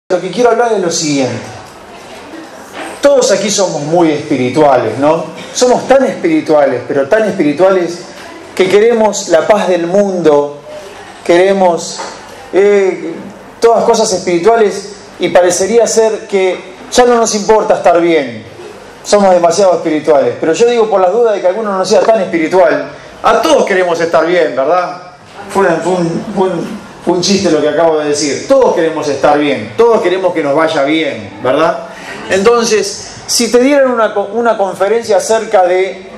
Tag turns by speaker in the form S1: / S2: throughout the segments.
S1: Lo que quiero hablar es lo siguiente. Todos aquí somos muy espirituales, ¿no? Somos tan espirituales, pero tan espirituales que queremos la paz del mundo, queremos todas cosas espirituales y parecería ser que ya no nos importa estar bien. Somos demasiado espirituales. Pero yo digo por las dudas de que alguno no sea tan espiritual. A todos queremos estar bien, ¿verdad? Fue un chiste lo que acabo de decir. Todos queremos estar bien, todos queremos que nos vaya bien, ¿verdad? Entonces, si te dieran una conferencia acerca de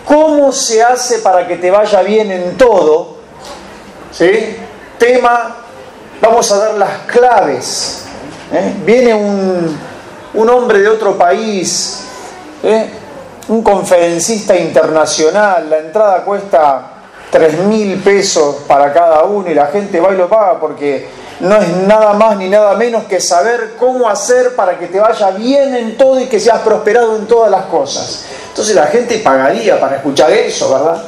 S1: cómo se hace para que te vaya bien en todo, ¿sí? Tema, vamos a dar las claves. Viene un hombre de otro país, un conferencista internacional, la entrada cuesta 3.000 pesos para cada uno y la gente va y lo paga porque no es nada más ni nada menos que saber cómo hacer para que te vaya bien en todo y que seas prosperado en todas las cosas. Entonces la gente pagaría para escuchar eso, ¿verdad?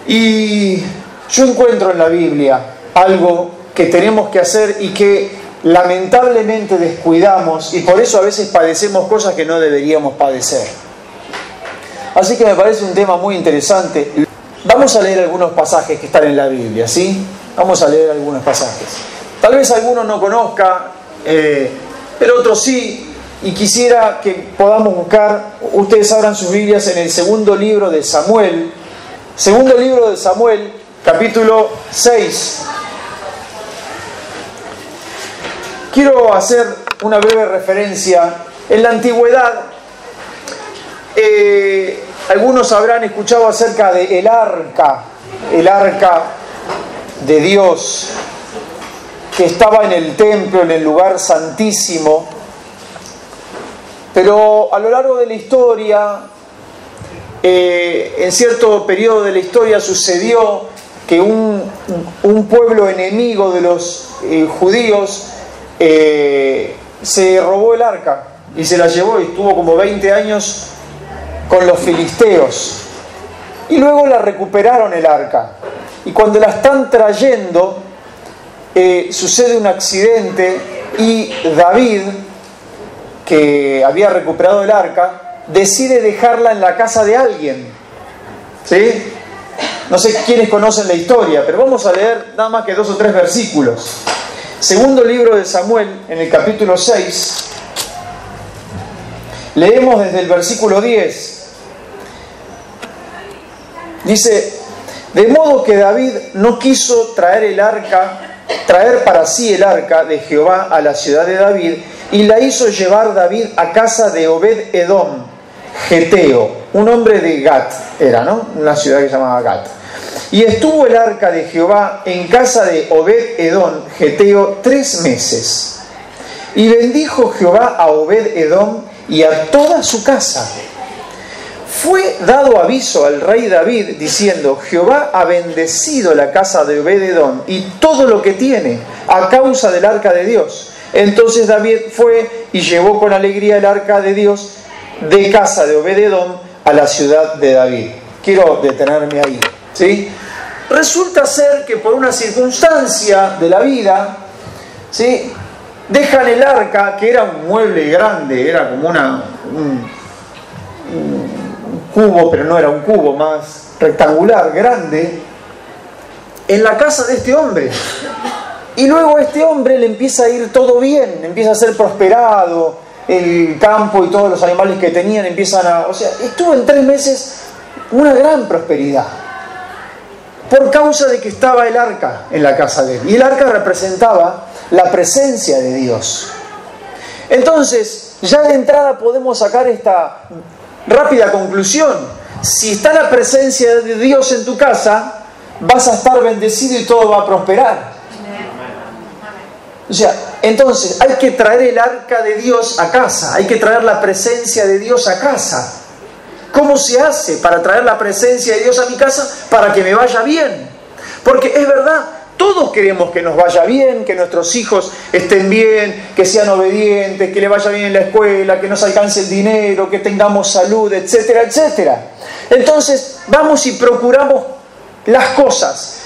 S1: Y yo encuentro en la Biblia algo que tenemos que hacer y que lamentablemente descuidamos y por eso a veces padecemos cosas que no deberíamos padecer. Así que me parece un tema muy interesante. Vamos a leer algunos pasajes que están en la Biblia, ¿sí? Vamos a leer algunos pasajes. Tal vez alguno no conozca, pero otros sí, y quisiera que podamos buscar, ustedes abran sus Biblias en el segundo libro de Samuel, capítulo 6. Quiero hacer una breve referencia. En la antigüedad, algunos habrán escuchado acerca de el arca de Dios, que estaba en el templo, en el lugar santísimo. Pero a lo largo de la historia, en cierto periodo de la historia sucedió que un pueblo enemigo de los judíos se robó el arca y se la llevó y estuvo como 20 años con los filisteos. Y luego la recuperaron el arca. Y cuando la están trayendo, sucede un accidente y David, que había recuperado el arca, decide dejarla en la casa de alguien. ¿Sí? No sé quiénes conocen la historia, pero vamos a leer nada más que 2 o 3 versículos. Segundo libro de Samuel, en el capítulo 6, leemos desde el versículo 10. Dice: de modo que David no quiso traer para sí el arca de Jehová a la ciudad de David, y la hizo llevar David a casa de Obed-Edom, geteo, un hombre de Gat, era, ¿no? Una ciudad que se llamaba Gat. Y estuvo el arca de Jehová en casa de Obed-Edom, geteo, 3 meses. Y bendijo Jehová a Obed-Edom y a toda su casa. Fue dado aviso al rey David diciendo: Jehová ha bendecido la casa de Obed-Edom y todo lo que tiene a causa del arca de Dios. Entonces David fue y llevó con alegría el arca de Dios de casa de Obed-Edom a la ciudad de David. Quiero detenerme ahí, ¿sí? Resulta ser que por una circunstancia de la vida, ¿sí?, dejan el arca, que era un mueble grande, era como un cubo, pero no era un cubo, más rectangular, grande, en la casa de este hombre. Y luego a este hombre le empieza a ir todo bien, empieza a ser prosperado, el campo y todos los animales que tenían empiezan a... O sea, estuvo en 3 meses una gran prosperidad, por causa de que estaba el arca en la casa de él. Y el arca representaba la presencia de Dios. Entonces, ya de entrada podemos sacar esta rápida conclusión: si está la presencia de Dios en tu casa, vas a estar bendecido y todo va a prosperar. O sea, entonces hay que traer el arca de Dios a casa, hay que traer la presencia de Dios a casa. ¿Cómo se hace para traer la presencia de Dios a mi casa para que me vaya bien? Porque es verdad, todos queremos que nos vaya bien, que nuestros hijos estén bien, que sean obedientes, que le vaya bien en la escuela, que nos alcance el dinero, que tengamos salud, etcétera, etcétera. Entonces vamos y procuramos las cosas.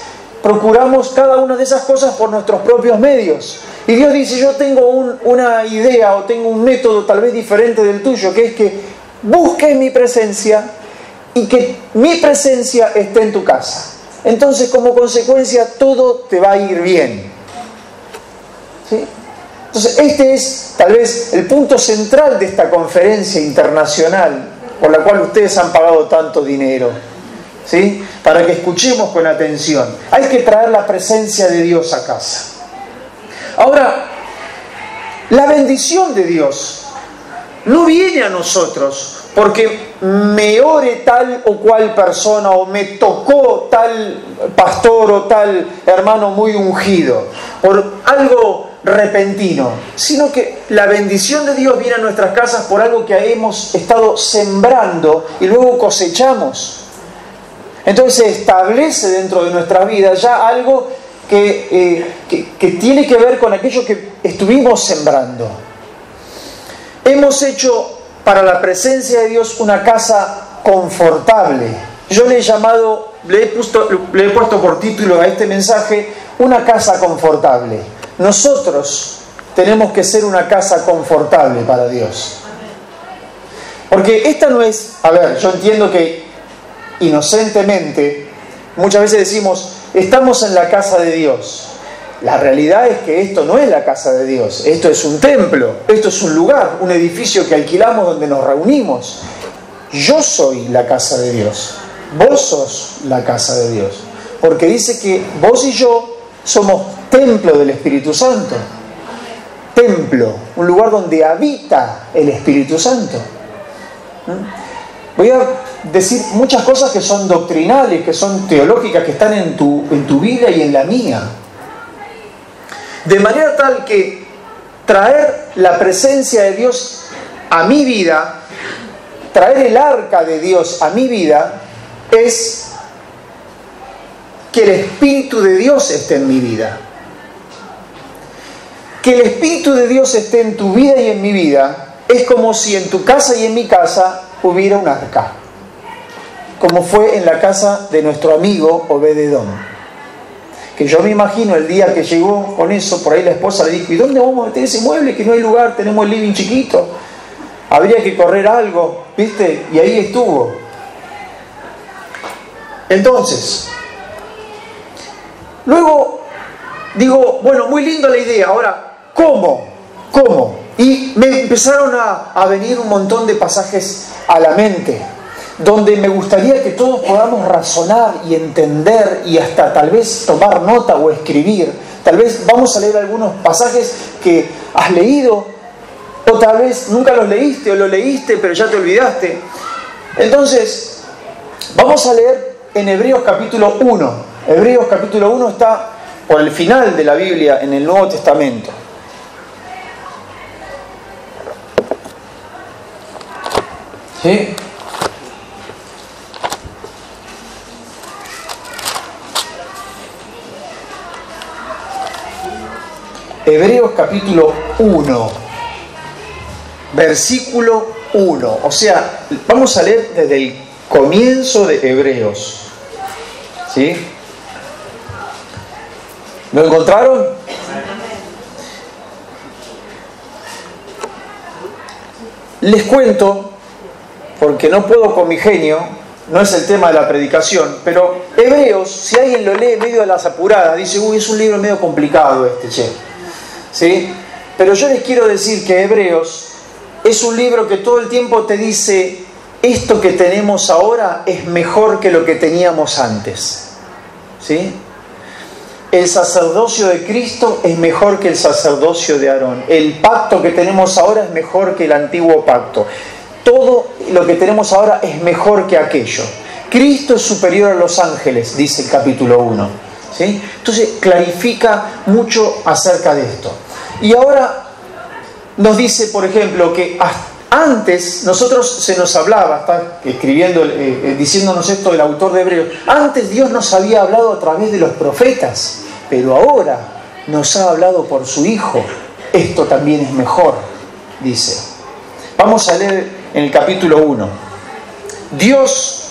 S1: Procuramos cada una de esas cosas por nuestros propios medios. Y Dios dice, yo tengo una idea o tengo un método tal vez diferente del tuyo, que es que busques mi presencia y que mi presencia esté en tu casa. Entonces, como consecuencia, todo te va a ir bien. ¿Sí? Entonces, este es tal vez el punto central de esta conferencia internacional por la cual ustedes han pagado tanto dinero. ¿Sí? Para que escuchemos con atención. Hay que traer la presencia de Dios a casa. Ahora, la bendición de Dios no viene a nosotros porque me ore tal o cual persona o me tocó tal pastor o tal hermano muy ungido, por algo repentino, sino que la bendición de Dios viene a nuestras casas por algo que hemos estado sembrando y luego cosechamos. Entonces se establece dentro de nuestra vida ya algo que tiene que ver con aquello que estuvimos sembrando. Hemos hecho para la presencia de Dios una casa confortable. Yo le he puesto por título a este mensaje, una casa confortable. Nosotros tenemos que ser una casa confortable para Dios. Porque esta no es, yo entiendo que inocentemente muchas veces decimos, estamos en la casa de Dios. La realidad es que esto no es la casa de Dios, esto es un templo, esto es un lugar, un edificio que alquilamos donde nos reunimos. Yo soy la casa de Dios, vos sos la casa de Dios, porque dice que vos y yo somos templo del Espíritu Santo. Templo, un lugar donde habita el Espíritu Santo. Voy a decir muchas cosas que son doctrinales, que son teológicas, que están en tu vida y en la mía. De manera tal que traer la presencia de Dios a mi vida, traer el arca de Dios a mi vida, es que el Espíritu de Dios esté en mi vida. Que el Espíritu de Dios esté en tu vida y en mi vida es como si en tu casa y en mi casa hubiera un arca, como fue en la casa de nuestro amigo Obed-Edom. Que yo me imagino el día que llegó con eso, por ahí la esposa le dijo, ¿y dónde vamos a meter ese mueble? Que no hay lugar, tenemos el living chiquito, habría que correr algo, ¿viste? Y ahí estuvo. Entonces, luego digo, bueno, muy linda la idea, ahora, ¿cómo? Y me empezaron a venir un montón de pasajes a la mente, donde me gustaría que todos podamos razonar y entender y hasta tal vez tomar nota o escribir. Tal vez vamos a leer algunos pasajes que has leído, o tal vez nunca los leíste o lo leíste pero ya te olvidaste. Entonces, vamos a leer en Hebreos capítulo 1. Hebreos capítulo 1 está por el final de la Biblia en el Nuevo Testamento. ¿Sí? Hebreos capítulo 1, versículo 1. O sea, vamos a leer desde el comienzo de Hebreos. ¿Sí? ¿Lo encontraron? Les cuento, porque no puedo con mi genio, no es el tema de la predicación, pero Hebreos, si alguien lo lee medio a las apuradas, dice, es un libro medio complicado che. ¿Sí? Pero yo les quiero decir que Hebreos es un libro que todo el tiempo te dice, esto que tenemos ahora es mejor que lo que teníamos antes. ¿Sí? El sacerdocio de Cristo es mejor que el sacerdocio de Aarón. El pacto que tenemos ahora es mejor que el antiguo pacto. Todo lo que tenemos ahora es mejor que aquello. Cristo es superior a los ángeles, dice el capítulo 1. ¿Sí? Entonces clarifica mucho acerca de esto. Y ahora nos dice, por ejemplo, que antes nosotros se nos hablaba, está escribiendo, diciéndonos esto el autor de Hebreos, antes Dios nos había hablado a través de los profetas, pero ahora nos ha hablado por su Hijo. Esto también es mejor, dice. Vamos a leer en el capítulo 1. Dios,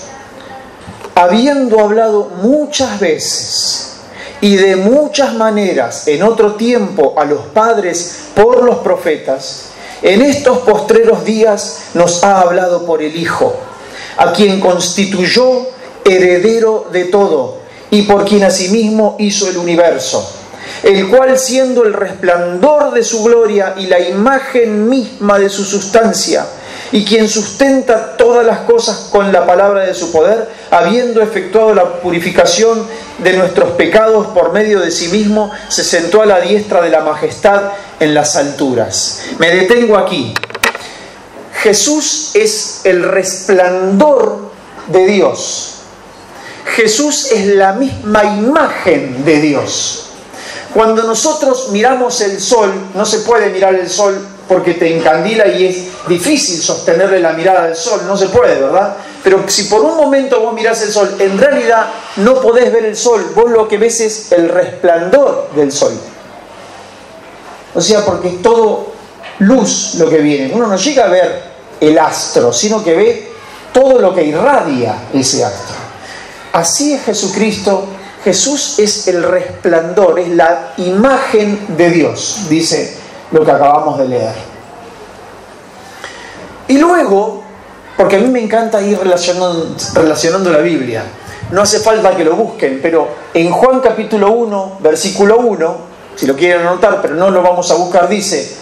S1: habiendo hablado muchas veces y de muchas maneras en otro tiempo a los padres por los profetas, en estos postreros días nos ha hablado por el Hijo, a quien constituyó heredero de todo y por quien asimismo hizo el universo, el cual, siendo el resplandor de su gloria y la imagen misma de su sustancia, y quien sustenta todas las cosas con la palabra de su poder, habiendo efectuado la purificación de nuestros pecados por medio de sí mismo, se sentó a la diestra de la majestad en las alturas. Me detengo aquí. Jesús es el resplandor de Dios. Jesús es la misma imagen de Dios. Cuando nosotros miramos el sol, no se puede mirar el sol porque te encandila y es difícil sostenerle la mirada al sol, no se puede, ¿verdad? Pero si por un momento vos mirás el sol, en realidad no podés ver el sol, vos lo que ves es el resplandor del sol. O sea, porque es todo luz lo que viene. Uno no llega a ver el astro, sino que ve todo lo que irradia ese astro. Así es Jesucristo. Jesús es el resplandor, es la imagen de Dios, dice lo que acabamos de leer. Y luego, porque a mí me encanta ir relacionando la Biblia, no hace falta que lo busquen, pero en Juan capítulo 1, versículo 1, si lo quieren anotar, pero no lo vamos a buscar, dice: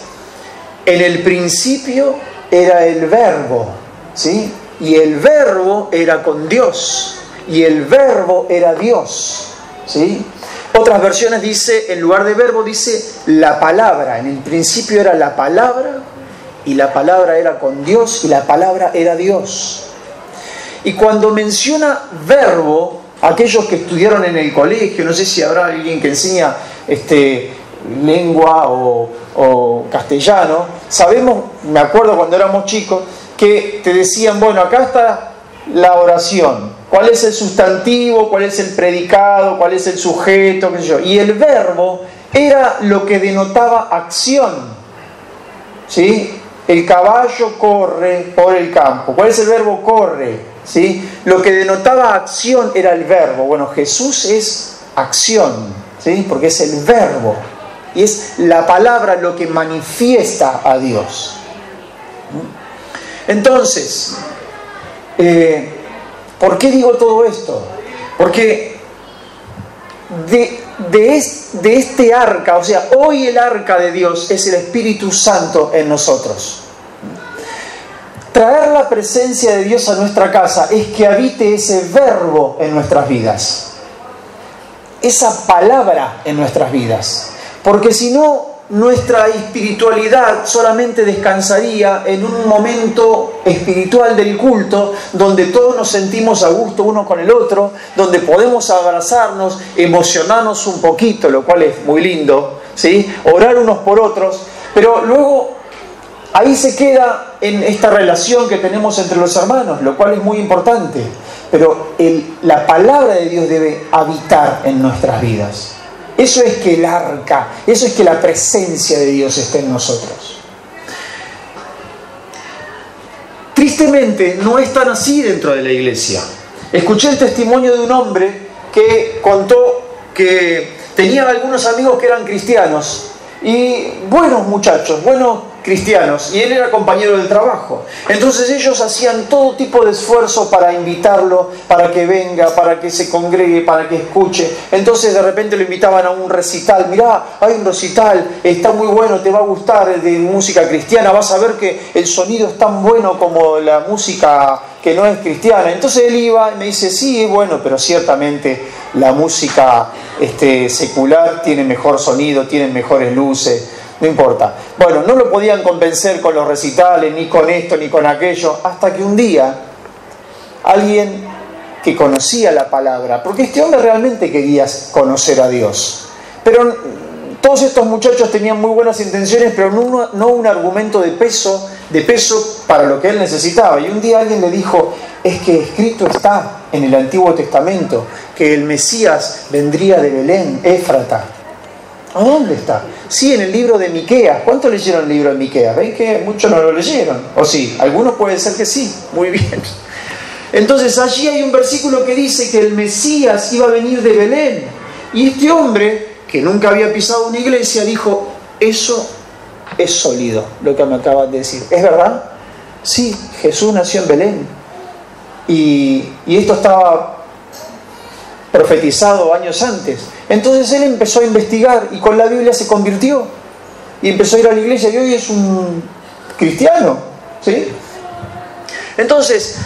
S1: en el principio era el Verbo, ¿sí? Y el Verbo era con Dios, y el Verbo era Dios, ¿sí? Otras versiones dice, en lugar de verbo, dice la palabra. En el principio era la palabra, y la palabra era con Dios, y la palabra era Dios. Y cuando menciona verbo, aquellos que estudiaron en el colegio, no sé si habrá alguien que enseña lengua o castellano, sabemos, me acuerdo cuando éramos chicos, que te decían, bueno, acá está la oración. ¿Cuál es el sustantivo? ¿Cuál es el predicado? ¿Cuál es el sujeto? ¿Qué sé yo? Y el verbo era lo que denotaba acción, ¿sí? El caballo corre por el campo. ¿Cuál es el verbo? Corre, ¿sí? Lo que denotaba acción era el verbo. Bueno, Jesús es acción, ¿sí? Porque es el verbo. Y es la palabra lo que manifiesta a Dios. Entonces, ¿por qué digo todo esto? Porque de este arca, o sea, hoy el arca de Dios es el Espíritu Santo en nosotros. Traer la presencia de Dios a nuestra casa es que habite ese verbo en nuestras vidas, esa palabra en nuestras vidas. Porque si no, nuestra espiritualidad solamente descansaría en un momento espiritual del culto, donde todos nos sentimos a gusto uno con el otro, donde podemos abrazarnos, emocionarnos un poquito, lo cual es muy lindo, ¿sí? Orar unos por otros, pero luego ahí se queda en esta relación que tenemos entre los hermanos, lo cual es muy importante, pero la palabra de Dios debe habitar en nuestras vidas. Eso es que el arca, eso es que la presencia de Dios esté en nosotros. Tristemente, no es tan así dentro de la iglesia. Escuché el testimonio de un hombre que contó que tenía algunos amigos que eran cristianos y buenos muchachos, buenos cristianos, y él era compañero del trabajo. Entonces ellos hacían todo tipo de esfuerzo para invitarlo, para que venga, para que se congregue, para que escuche. Entonces de repente lo invitaban a un recital. Mirá, hay un recital, está muy bueno, te va a gustar, de música cristiana, vas a ver que el sonido es tan bueno como la música que no es cristiana. Entonces él iba y me dice, sí, bueno, pero ciertamente la música secular tiene mejor sonido, tiene mejores luces. No importa. Bueno, no lo podían convencer con los recitales, ni con esto, ni con aquello, hasta que un día alguien que conocía la palabra, porque este hombre realmente quería conocer a Dios, pero todos estos muchachos tenían muy buenas intenciones, pero no un argumento de peso para lo que él necesitaba. Y un día alguien le dijo, es que escrito está en el Antiguo Testamento que el Mesías vendría de Belén, Éfrata. ¿A dónde está? Sí, en el libro de Miqueas. ¿Cuántos leyeron el libro de Miqueas? ¿Ven que muchos no lo leyeron? ¿O sí? Algunos puede ser que sí. Muy bien. Entonces allí hay un versículo que dice que el Mesías iba a venir de Belén. Y este hombre, que nunca había pisado una iglesia, dijo, eso es sólido, lo que me acaban de decir. ¿Es verdad? Sí, Jesús nació en Belén. Y esto estaba profetizado años antes. Entonces él empezó a investigar y con la Biblia se convirtió. Y empezó a ir a la iglesia y hoy es un cristiano. ¿Sí? Entonces,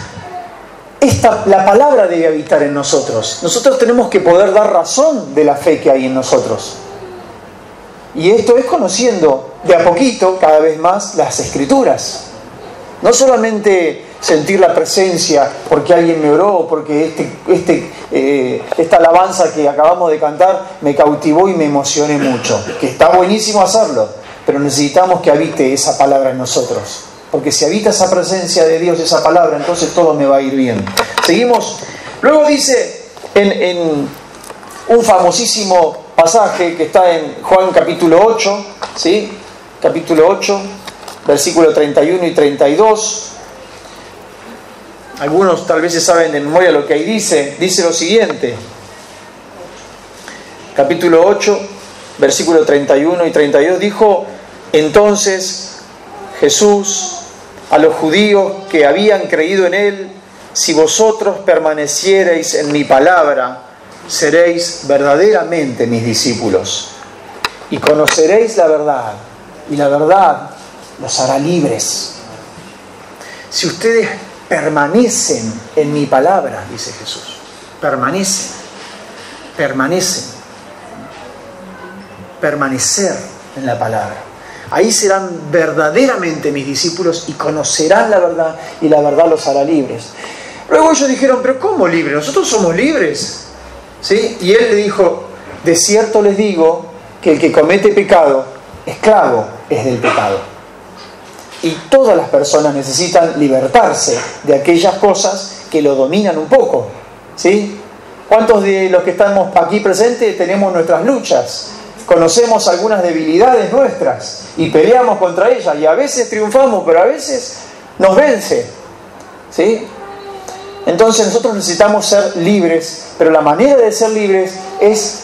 S1: la palabra debe habitar en nosotros. Nosotros tenemos que poder dar razón de la fe que hay en nosotros. Y esto es conociendo de a poquito, cada vez más, las Escrituras. No solamente sentir la presencia porque alguien me oró, porque esta alabanza que acabamos de cantar me cautivó y me emocioné mucho. Que está buenísimo hacerlo, pero necesitamos que habite esa palabra en nosotros. Porque si habita esa presencia de Dios, esa palabra, entonces todo me va a ir bien. Seguimos. Luego dice en un famosísimo pasaje que está en Juan capítulo 8, ¿sí? Capítulo 8, versículo 31 y 32. Algunos tal vez se saben de memoria lo que ahí dice. Dice lo siguiente. Capítulo 8, versículo 31 y 32. Dijo entonces Jesús a los judíos que habían creído en Él: si vosotros permaneciereis en mi palabra, seréis verdaderamente mis discípulos, y conoceréis la verdad, y la verdad los hará libres. Si ustedes permanecen en mi palabra, dice Jesús, permanecer en la palabra, ahí serán verdaderamente mis discípulos y conocerán la verdad, y la verdad los hará libres. Luego ellos dijeron, pero ¿cómo libres? Nosotros somos libres, ¿sí? Y él le dijo, de cierto les digo que el que comete pecado, esclavo es del pecado. Y todas las personas necesitan libertarse de aquellas cosas que lo dominan un poco, ¿sí? ¿Cuántos de los que estamos aquí presentes tenemos nuestras luchas? Conocemos algunas debilidades nuestras y peleamos contra ellas, y a veces triunfamos, pero a veces nos vence, ¿sí? Entonces nosotros necesitamos ser libres, pero la manera de ser libres es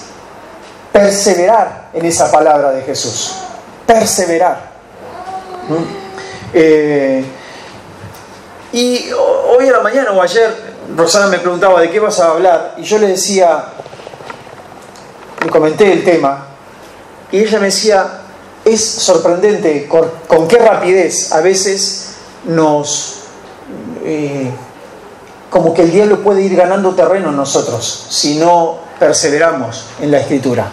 S1: perseverar en esa palabra de Jesús. Perseverar. Y hoy a la mañana o ayer Rosana me preguntaba de qué vas a hablar, y yo le decía, le comenté el tema, y ella me decía, es sorprendente con qué rapidez a veces como que el diablo puede ir ganando terreno en nosotros si no perseveramos en la Escritura.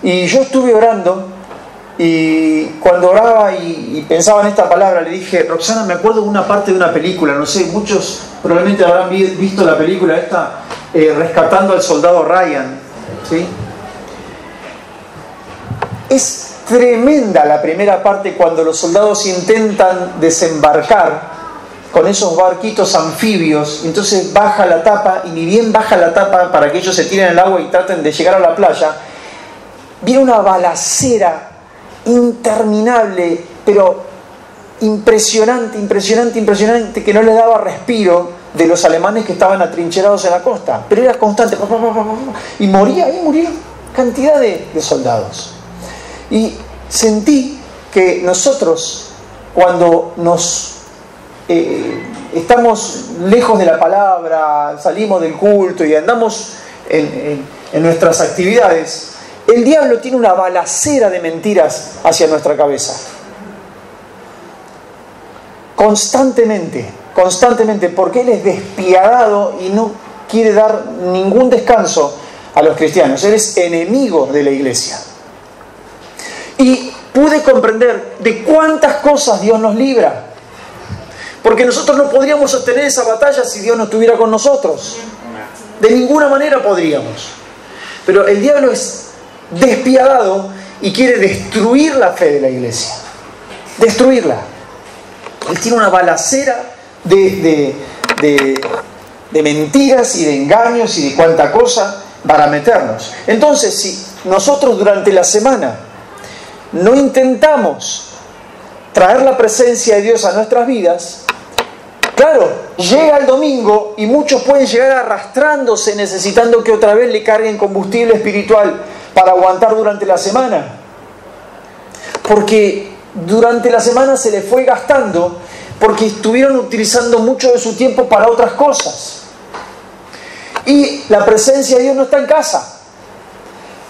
S1: Y yo estuve orando, y cuando oraba y pensaba en esta palabra, le dije, Roxana, me acuerdo de una parte de una película, no sé, muchos probablemente habrán visto la película esta, Rescatando al Soldado Ryan, ¿sí? Es tremenda la primera parte cuando los soldados intentan desembarcar con esos barquitos anfibios, entonces baja la tapa, y ni bien baja la tapa para que ellos se tiren al agua y traten de llegar a la playa, viene una balacera interminable, pero impresionante, que no les daba respiro de los alemanes que estaban atrincherados en la costa, pero era constante, y moría cantidad de soldados. Y sentí que nosotros, cuando estamos lejos de la palabra, salimos del culto y andamos en nuestras actividades, el diablo tiene una balacera de mentiras hacia nuestra cabeza. Constantemente, porque él es despiadado y no quiere dar ningún descanso a los cristianos. Él es enemigo de la iglesia. Y pude comprender de cuántas cosas Dios nos libra. Porque nosotros no podríamos sostener esa batalla si Dios no estuviera con nosotros. De ninguna manera podríamos. Pero el diablo es despiadado y quiere destruir la fe de la iglesia. Destruirla. Él tiene una balacera de mentiras y de engaños y de cuánta cosa para meternos. Entonces, si nosotros durante la semana no intentamos traer la presencia de Dios a nuestras vidas, Claro, llega el domingo y muchos pueden llegar arrastrándose necesitando que otra vez le carguen combustible espiritual para aguantar durante la semana. Porque durante la semana se les fue gastando porque estuvieron utilizando mucho de su tiempo para otras cosas. Y la presencia de Dios no está en casa.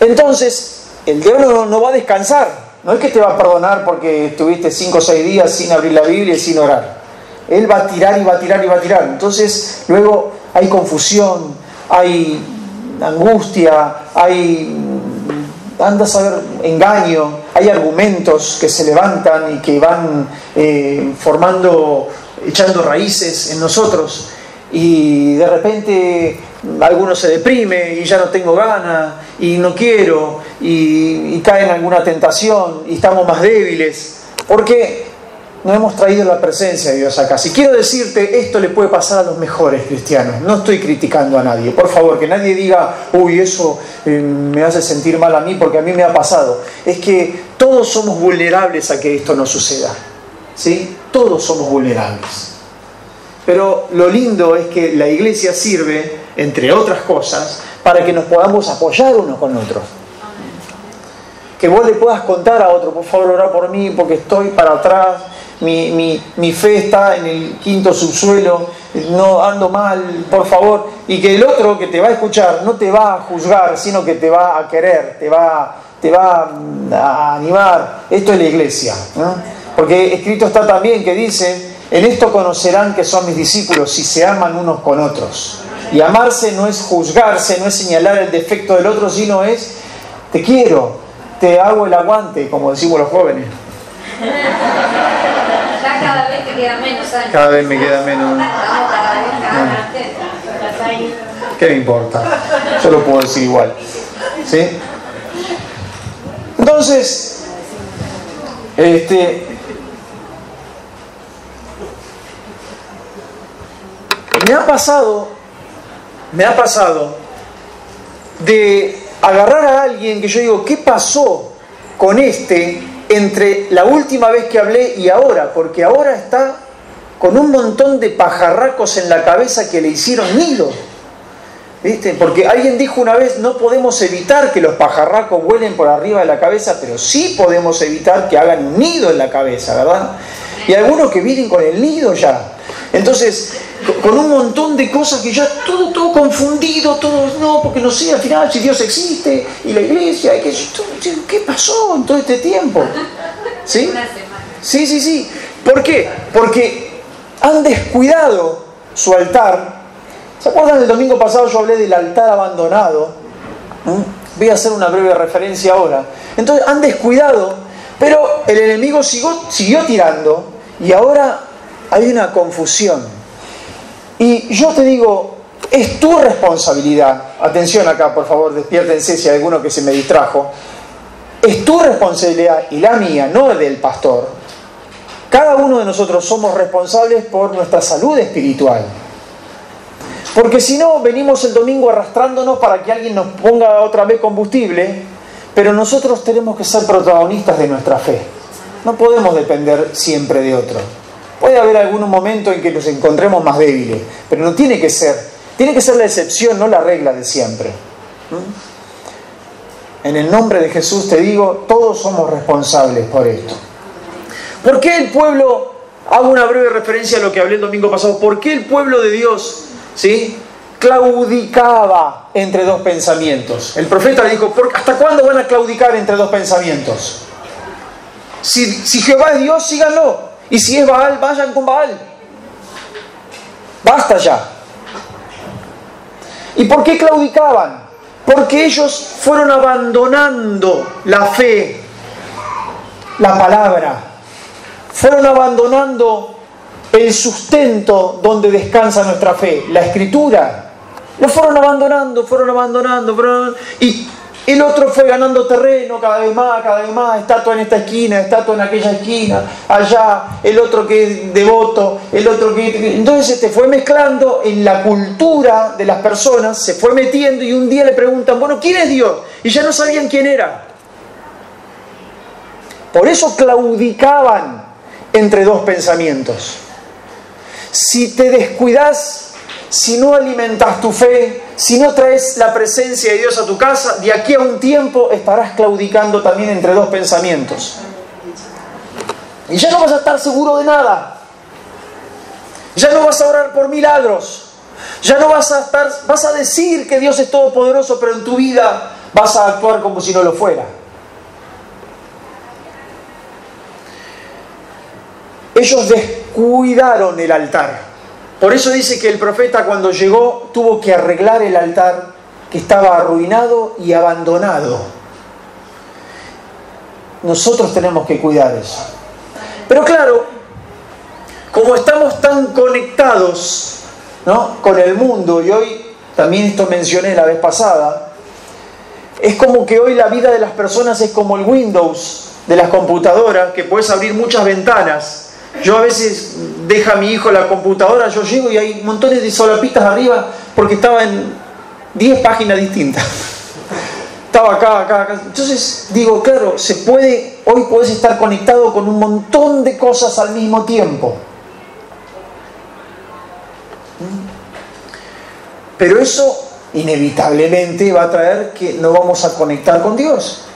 S1: Entonces, el diablo no va a descansar. No es que te va a perdonar porque estuviste 5 o 6 días sin abrir la Biblia y sin orar. Él va a tirar y va a tirar y va a tirar. Entonces, luego hay confusión, hay angustia, hay, anda a saber, engaño, hay argumentos que se levantan y que van formando, echando raíces en nosotros. Y de repente alguno se deprime y ya no tengo ganas y no quiero y cae en alguna tentación y estamos más débiles porque no hemos traído la presencia de Dios acá. Si quiero decirte, esto le puede pasar a los mejores cristianos. No estoy criticando a nadie. Por favor, que nadie diga, uy, eso me hace sentir mal a mí porque a mí me ha pasado. Es que todos somos vulnerables a que esto no suceda. ¿Sí? Todos somos vulnerables. Pero lo lindo es que la iglesia sirve, entre otras cosas, para que nos podamos apoyar unos con otros. Que vos le puedas contar a otro, por favor, orá por mí porque estoy para atrás, mi fe está en el 5º subsuelo, no ando mal, por favor. Y que el otro que te va a escuchar no te va a juzgar, sino que te va a querer, te va a animar. Esto es la iglesia, ¿no? Porque escrito está también que dice: en esto conocerán que son mis discípulos, si se aman unos con otros. Y amarse no es juzgarse, no es señalar el defecto del otro, sino es: te quiero, te hago el aguante, como decimos los jóvenes.
S2: Ya cada vez te queda menos años.
S1: Cada vez me queda menos. ¿Qué me importa? Yo lo puedo decir igual. ¿Sí? Entonces, me ha pasado de agarrar a alguien que yo digo, ¿qué pasó con entre la última vez que hablé y ahora? Porque ahora está con un montón de pajarracos en la cabeza que le hicieron nido. ¿Viste? Porque alguien dijo una vez, no podemos evitar que los pajarracos vuelen por arriba de la cabeza, pero sí podemos evitar que hagan un nido en la cabeza, ¿verdad? Y algunos que vienen con el nido ya. Entonces, con un montón de cosas que ya todo confundido, todo, no, porque no sé, al final si Dios existe y la iglesia, ¿qué pasó en todo este tiempo? ¿Sí? Sí. ¿Por qué? Porque han descuidado su altar. ¿Se acuerdan del domingo pasado yo hablé del altar abandonado? Voy a hacer una breve referencia ahora. Entonces han descuidado, pero el enemigo siguió tirando y ahora hay una confusión. Y yo te digo, es tu responsabilidad. Atención acá, por favor, despiértense si hay alguno que se me distrajo. Es tu responsabilidad y la mía, no del pastor. Cada uno de nosotros somos responsables por nuestra salud espiritual. Porque si no, venimos el domingo arrastrándonos para que alguien nos ponga otra vez combustible, pero nosotros tenemos que ser protagonistas de nuestra fe. No podemos depender siempre de otro. Puede haber algún momento en que nos encontremos más débiles, pero no tiene que ser la excepción, no la regla de siempre. En el nombre de Jesús te digo, todos somos responsables por esto. ¿Por qué el pueblo, hago una breve referencia a lo que hablé el domingo pasado, por qué el pueblo de Dios, ¿sí?, claudicaba entre dos pensamientos? El profeta dijo, ¿hasta cuándo van a claudicar entre dos pensamientos? Si Jehová es Dios, síganlo. Y si es Baal, vayan con Baal. Basta ya. ¿Y por qué claudicaban? Porque ellos fueron abandonando la fe, la palabra. Fueron abandonando el sustento donde descansa nuestra fe, la Escritura. Lo fueron abandonando. Y el otro fue ganando terreno cada vez más, estatua en esta esquina, estatua en aquella esquina, allá, el otro que es devoto, el otro que... Entonces se fue mezclando en la cultura de las personas, se fue metiendo y un día le preguntan, bueno, ¿quién es Dios? Y ya no sabían quién era. Por eso claudicaban entre dos pensamientos. Si te descuidas, si no alimentas tu fe, si no traes la presencia de Dios a tu casa, de aquí a un tiempo estarás claudicando también entre dos pensamientos. Y ya no vas a estar seguro de nada. Ya no vas a orar por milagros. Ya no vas a decir que Dios es todopoderoso, pero en tu vida vas a actuar como si no lo fuera. Ellos descuidaron el altar. Por eso dice que el profeta cuando llegó tuvo que arreglar el altar que estaba arruinado y abandonado. Nosotros tenemos que cuidar eso. Pero claro, como estamos tan conectados, ¿no?, con el mundo, y hoy también esto mencioné la vez pasada, es como que hoy la vida de las personas es como el Windows de las computadoras, que puedes abrir muchas ventanas. Yo a veces dejo a mi hijo la computadora, yo llego y hay montones de solapitas arriba porque estaba en 10 páginas distintas. Estaba acá. Entonces digo, claro, se puede, hoy puedes estar conectado con un montón de cosas al mismo tiempo. Pero eso inevitablemente va a traer que no vamos a conectar con Dios.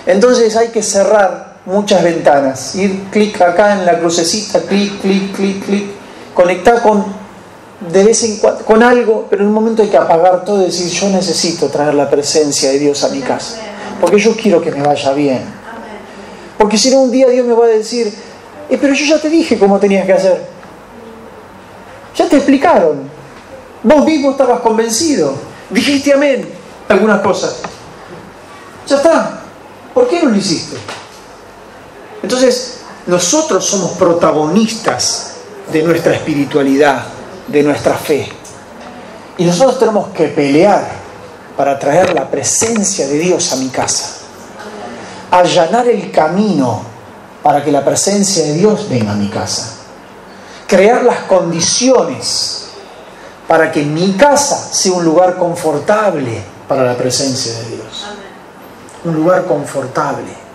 S1: Entonces hay que cerrar muchas ventanas, ir clic acá en la crucecita, clic, conectar de vez en cuando con algo, pero en un momento hay que apagar todo y decir, yo necesito traer la presencia de Dios a mi casa, porque yo quiero que me vaya bien, porque si no un día Dios me va a decir, pero yo ya te dije cómo tenías que hacer, ya te explicaron, vos mismo estabas convencido, dijiste amén algunas cosas, ya está, ¿por qué no lo hiciste? Entonces, nosotros somos protagonistas de nuestra espiritualidad, de nuestra fe. Y nosotros tenemos que pelear para traer la presencia de Dios a mi casa. Allanar el camino para que la presencia de Dios venga a mi casa. Crear las condiciones para que mi casa sea un lugar confortable para la presencia de Dios. Un lugar confortable.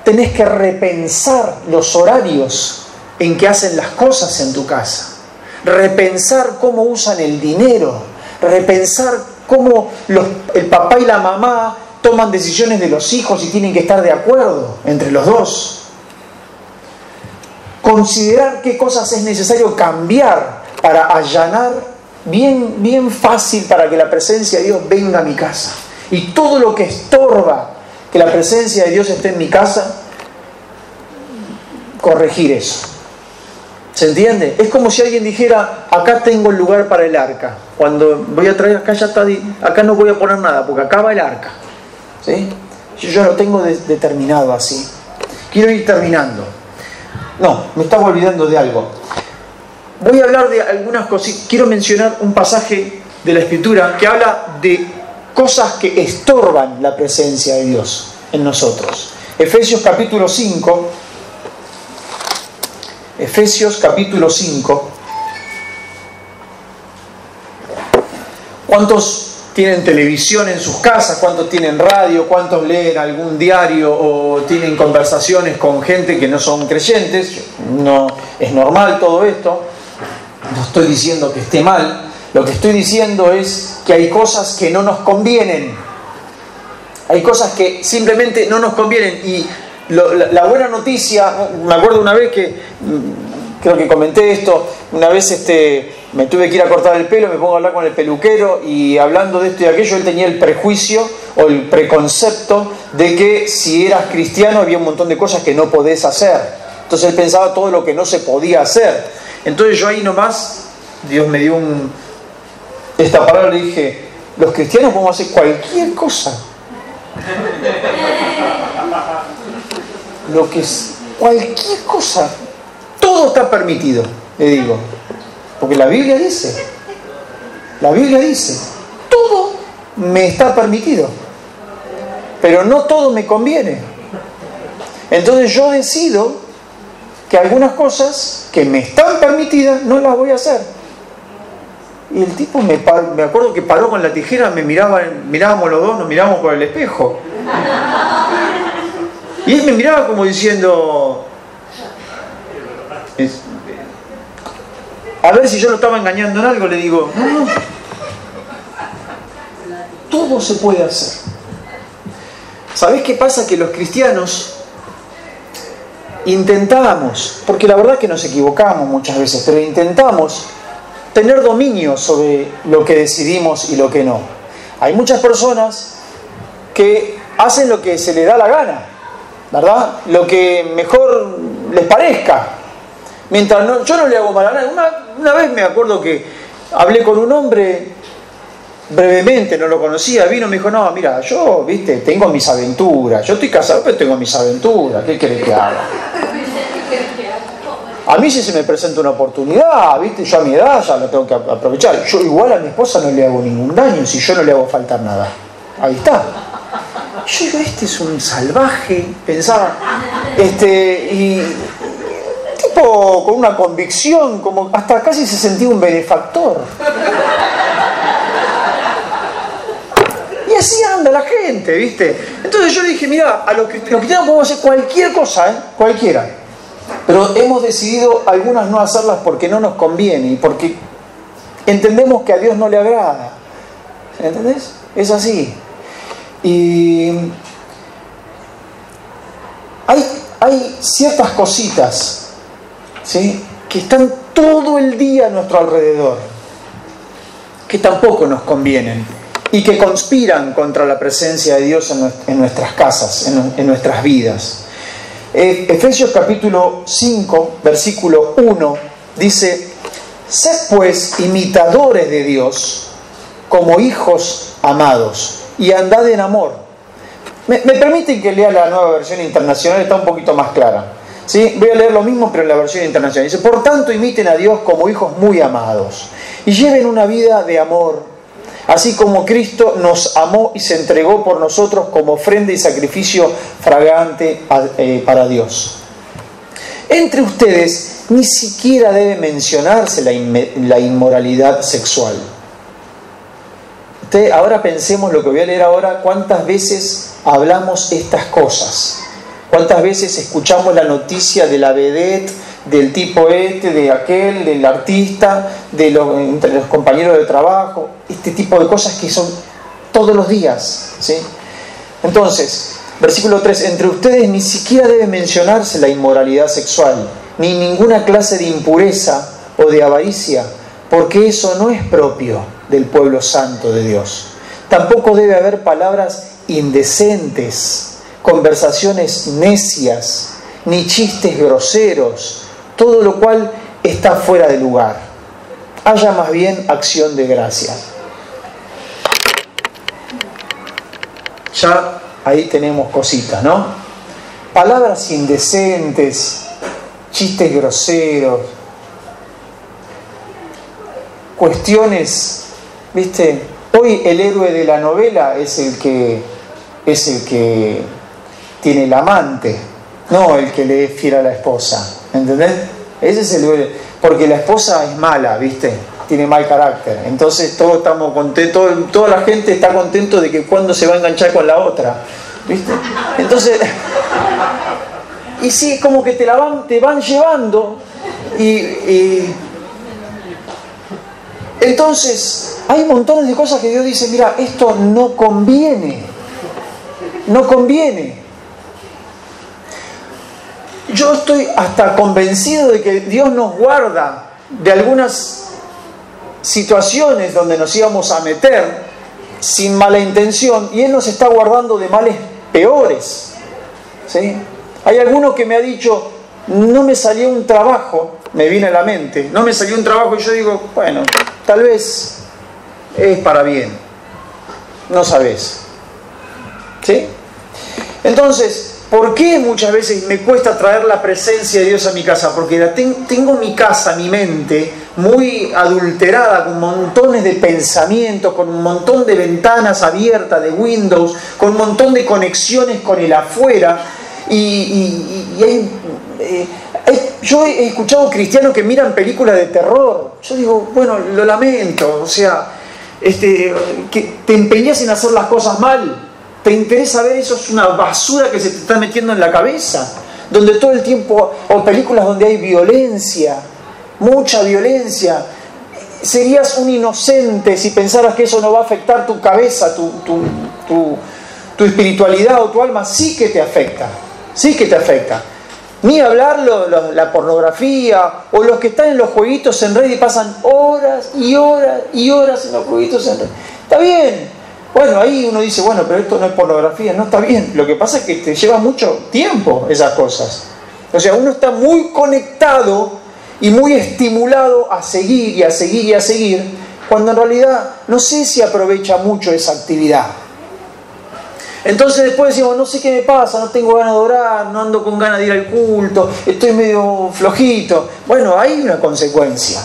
S1: Tenés que repensar los horarios en que hacen las cosas en tu casa. Repensar cómo usan el dinero. Repensar cómo el papá y la mamá toman decisiones de los hijos y tienen que estar de acuerdo entre los dos. Considerar qué cosas es necesario cambiar para allanar bien fácil para que la presencia de Dios venga a mi casa. Y todo lo que estorba que la presencia de Dios esté en mi casa, corregir eso. ¿Se entiende? Es como si alguien dijera, acá tengo el lugar para el arca. Cuando voy a traer, acá ya está, acá no voy a poner nada, porque acá va el arca. ¿Sí? Yo lo tengo determinado así. Quiero ir terminando. No, me estaba olvidando de algo. Voy a hablar de algunas cositas. Quiero mencionar un pasaje de la Escritura que habla de cosas que estorban la presencia de Dios en nosotros. Efesios capítulo 5. Efesios capítulo 5. ¿Cuántos tienen televisión en sus casas? ¿Cuántos tienen radio? ¿Cuántos leen algún diario o tienen conversaciones con gente que no son creyentes? No es normal todo esto. No estoy diciendo que esté mal. Lo que estoy diciendo es que hay cosas que no nos convienen. Hay cosas que simplemente no nos convienen. Y la buena noticia, me acuerdo una vez que, creo que comenté esto, una vez me tuve que ir a cortar el pelo, me pongo a hablar con el peluquero y hablando de esto y aquello, él tenía el prejuicio o el preconcepto de que si eras cristiano había un montón de cosas que no podés hacer. Entonces él pensaba todo lo que no se podía hacer. Entonces yo ahí nomás, Dios me dio esta palabra, le dije, los cristianos podemos hacer cualquier cosa. Cualquier cosa. Todo está permitido, le digo. Porque la Biblia dice, todo me está permitido. Pero no todo me conviene. Entonces yo decido que algunas cosas que me están permitidas no las voy a hacer. Y el tipo me acuerdo que paró con la tijera, mirábamos los dos, nos mirábamos por el espejo. Y él me miraba como diciendo, a ver si yo lo estaba engañando en algo, le digo, no, todo se puede hacer. ¿Sabés qué pasa? Que los cristianos intentamos, porque la verdad que nos equivocamos muchas veces, pero intentamos tener dominio sobre lo que decidimos y lo que no. Hay muchas personas que hacen lo que se les da la gana, ¿verdad? Lo que mejor les parezca. Mientras no, yo no le hago mal a nadie. Una vez me acuerdo que hablé con un hombre brevemente, no lo conocía, vino y me dijo, no, mira, yo, viste, tengo mis aventuras, yo estoy casado, pero tengo mis aventuras, ¿qué querés que haga? A mí si se me presenta una oportunidad, viste, yo a mi edad ya la tengo que aprovechar. Yo igual a mi esposa no le hago ningún daño, si yo no le hago faltar nada. Ahí está. Yo digo, este es un salvaje, pensaba, y tipo con una convicción, como hasta casi se sentía un benefactor. Y así anda la gente, ¿viste? Entonces yo dije, mira, a los cristianos podemos hacer cualquier cosa, cualquiera. Pero hemos decidido algunas no hacerlas porque no nos conviene y porque entendemos que a Dios no le agrada. ¿Entendés? Es así. Y hay ciertas cositas, ¿sí?, que están todo el día a nuestro alrededor, que tampoco nos convienen y que conspiran contra la presencia de Dios en nuestras casas, en nuestras vidas. Efesios capítulo 5, versículo 1, dice, sed pues imitadores de Dios como hijos amados y andad en amor. ¿Me permiten que lea la Nueva Versión Internacional? Está un poquito más clara, ¿sí? Voy a leer lo mismo pero en la versión internacional. Dice, por tanto imiten a Dios como hijos muy amados y lleven una vida de amor, así como Cristo nos amó y se entregó por nosotros como ofrenda y sacrificio fragante para Dios. Entre ustedes ni siquiera debe mencionarse la inmoralidad sexual. Ahora pensemos lo que voy a leer ahora, cuántas veces hablamos estas cosas, cuántas veces escuchamos la noticia de la vedette, del tipo de aquel, del artista, entre los compañeros de trabajo, este tipo de cosas que son todos los días, ¿sí? Entonces, versículo 3, entre ustedes ni siquiera debe mencionarse la inmoralidad sexual, ni ninguna clase de impureza o de avaricia, porque eso no es propio del pueblo santo de Dios. Tampoco debe haber palabras indecentes, conversaciones necias, ni chistes groseros, todo lo cual está fuera de lugar. Haya más bien acción de gracias. Ya ahí tenemos cositas, ¿no? Palabras indecentes, chistes groseros, cuestiones, ¿viste? Hoy el héroe de la novela es el que tiene el amante, no el que le es fiel a la esposa, ¿entendés? Ese es el héroe, porque la esposa es mala, ¿viste? Tiene mal carácter, entonces todos estamos contentos, toda la gente está contento de que cuando se va a enganchar con la otra, ¿viste? Entonces, y sí, como que te van llevando y entonces hay montones de cosas que Dios dice, mira, esto no conviene, no conviene. Yo estoy hasta convencido de que Dios nos guarda de algunas situaciones donde nos íbamos a meter sin mala intención y Él nos está guardando de males peores, ¿sí? Hay alguno que me ha dicho, no me salió un trabajo, me viene a la mente, no me salió un trabajo y yo digo, bueno, tal vez es para bien, no sabes, ¿sí? Entonces, ¿por qué muchas veces me cuesta traer la presencia de Dios a mi casa? Porque tengo mi casa, mi mente, muy adulterada, con montones de pensamientos, con un montón de ventanas abiertas, de Windows, con un montón de conexiones con el afuera. Yo he escuchado cristianos que miran películas de terror. Yo digo, bueno, lo lamento, o sea, que te empeñas en hacer las cosas mal. ¿Te interesa ver eso? Es una basura que se te está metiendo en la cabeza, donde todo el tiempo, o películas donde hay violencia, mucha violencia. Serías un inocente si pensaras que eso no va a afectar tu cabeza, tu espiritualidad o tu alma. Sí que te afecta, sí que te afecta. Ni hablar la pornografía o los que están en los jueguitos en red y pasan horas y horas y horas en los jueguitos en red. Está bien. Bueno, ahí uno dice, bueno, pero esto no es pornografía. No, está bien. Lo que pasa es que te lleva mucho tiempo esas cosas. O sea, uno está muy conectado y muy estimulado a seguir y a seguir y a seguir, cuando en realidad no sé si aprovecha mucho esa actividad. Entonces después decimos, no sé qué me pasa, no tengo ganas de orar, no ando con ganas de ir al culto, estoy medio flojito. Bueno, hay una consecuencia.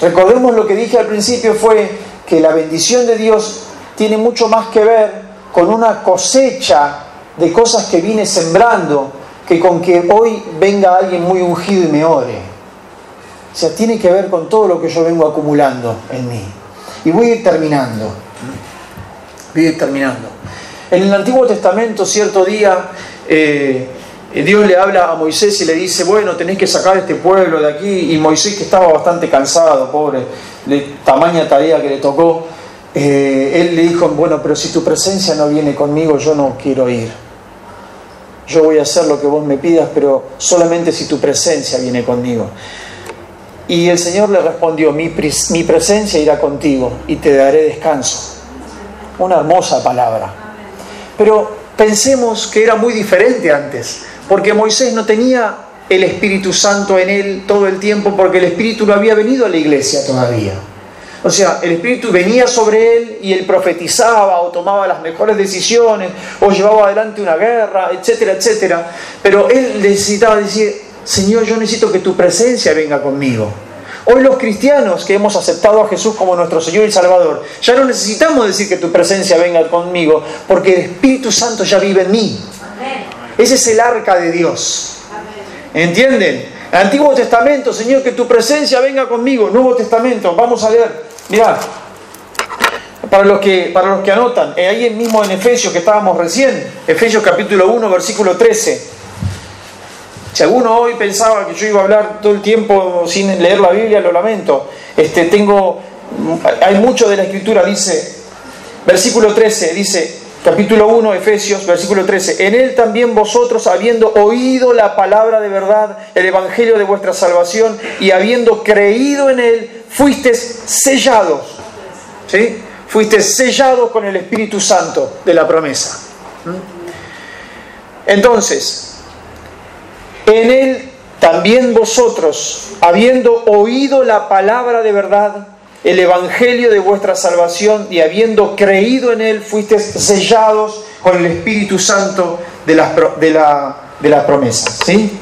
S1: Recordemos lo que dije al principio, fue que la bendición de Dios tiene mucho más que ver con una cosecha de cosas que vine sembrando, que con que hoy venga alguien muy ungido y me ore. O sea, tiene que ver con todo lo que yo vengo acumulando en mí. Y voy a ir terminando. En el Antiguo Testamento, cierto día, Dios le habla a Moisés y le dice, bueno, tenés que sacar este pueblo de aquí. Y Moisés, que estaba bastante cansado, pobre, de tamaña tarea que le tocó, él le dijo, bueno, pero si tu presencia no viene conmigo, yo no quiero ir. Yo voy a hacer lo que vos me pidas, pero solamente si tu presencia viene conmigo. Y el Señor le respondió, mi presencia irá contigo y te daré descanso. Una hermosa palabra. Pero pensemos que era muy diferente antes, porque Moisés no tenía el Espíritu Santo en él todo el tiempo, porque el Espíritu no había venido a la iglesia todavía. O sea, el Espíritu venía sobre él y él profetizaba o tomaba las mejores decisiones o llevaba adelante una guerra, etcétera, etcétera. Pero él necesitaba decir, Señor, yo necesito que tu presencia venga conmigo. Hoy los cristianos que hemos aceptado a Jesús como nuestro Señor y Salvador, ya no necesitamos decir que tu presencia venga conmigo, porque el Espíritu Santo ya vive en mí. Ese es el arca de Dios. ¿Entienden? Antiguo Testamento, Señor, que tu presencia venga conmigo. Nuevo Testamento, vamos a leer. Mirá, para los que anotan, ahí mismo en Efesios que estábamos recién, Efesios capítulo 1, versículo 13. Si alguno hoy pensaba que yo iba a hablar todo el tiempo sin leer la Biblia, lo lamento. Hay mucho de la Escritura, dice, versículo 13, dice, capítulo 1, Efesios, versículo 13. En él también vosotros, habiendo oído la palabra de verdad, el evangelio de vuestra salvación, y habiendo creído en él, fuisteis sellados. ¿Sí? Fuisteis sellados con el Espíritu Santo de la promesa. Entonces, en él también vosotros, habiendo oído la palabra de verdad, el evangelio de vuestra salvación, y habiendo creído en él, fuisteis sellados con el Espíritu Santo de las promesas. ¿Sí?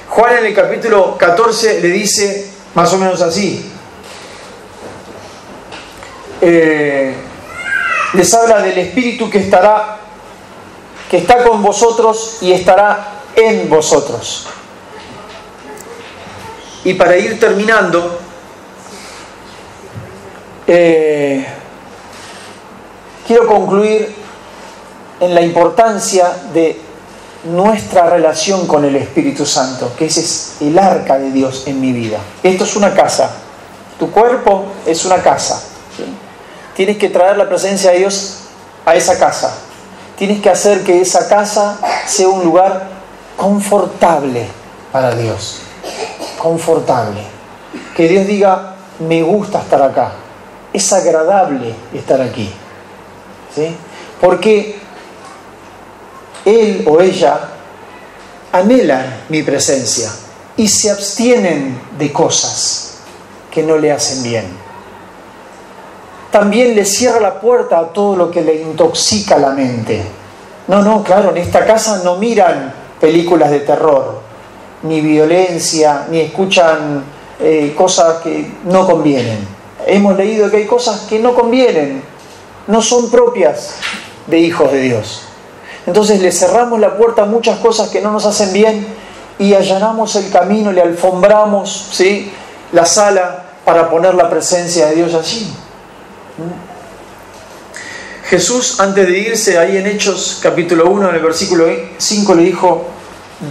S1: Juan en el capítulo 14 le dice más o menos así. Les habla del Espíritu que está con vosotros y estará en vosotros. Y para ir terminando, quiero concluir en la importancia de nuestra relación con el Espíritu Santo, que ese es el arca de Dios en mi vida. Esto es una casa. Tu cuerpo es una casa. ¿Sí? Tienes que traer la presencia de Dios a esa casa. Tienes que hacer que esa casa sea un lugar confortable para Dios. Confortable. Que Dios diga, me gusta estar acá. Es agradable estar aquí. ¿Sí? Porque él o ella anhelan mi presencia y se abstienen de cosas que no le hacen bien. También le cierra la puerta a todo lo que le intoxica la mente. No, claro, en esta casa no miran películas de terror, ni violencia, ni escuchan cosas que no convienen. Hemos leído que hay cosas que no convienen, no son propias de hijos de Dios. Entonces le cerramos la puerta a muchas cosas que no nos hacen bien y allanamos el camino, le alfombramos, ¿sí?, la sala para poner la presencia de Dios allí. Jesús, antes de irse, ahí en Hechos capítulo 1, en el versículo 5, le dijo,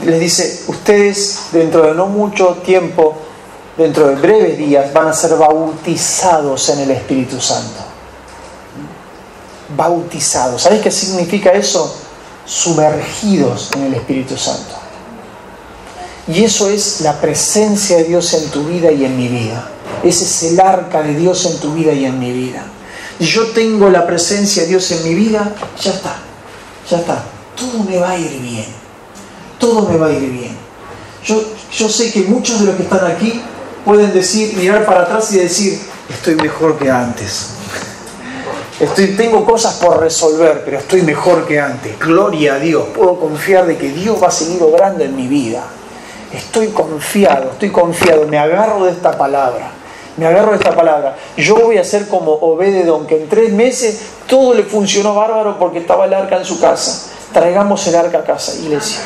S1: les dice, ustedes dentro de no mucho tiempo, dentro de breves días, van a ser bautizados en el Espíritu Santo. Bautizados. ¿Sabes qué significa eso? Sumergidos en el Espíritu Santo. Y eso es la presencia de Dios en tu vida y en mi vida. Ese es el arca de Dios en tu vida y en mi vida. Si yo tengo la presencia de Dios en mi vida, ya está. Ya está. Todo me va a ir bien. Todo me va a ir bien. Yo sé que muchos de los que están aquí pueden decir, mirar para atrás y decir, estoy mejor que antes. Tengo cosas por resolver, pero estoy mejor que antes. Gloria a Dios. Puedo confiar de que Dios va a seguir obrando en mi vida. Estoy confiado. Me agarro de esta palabra. Yo voy a ser como Obed-Edom, que en 3 meses todo le funcionó bárbaro porque estaba el arca en su casa. Traigamos el arca a casa, iglesia.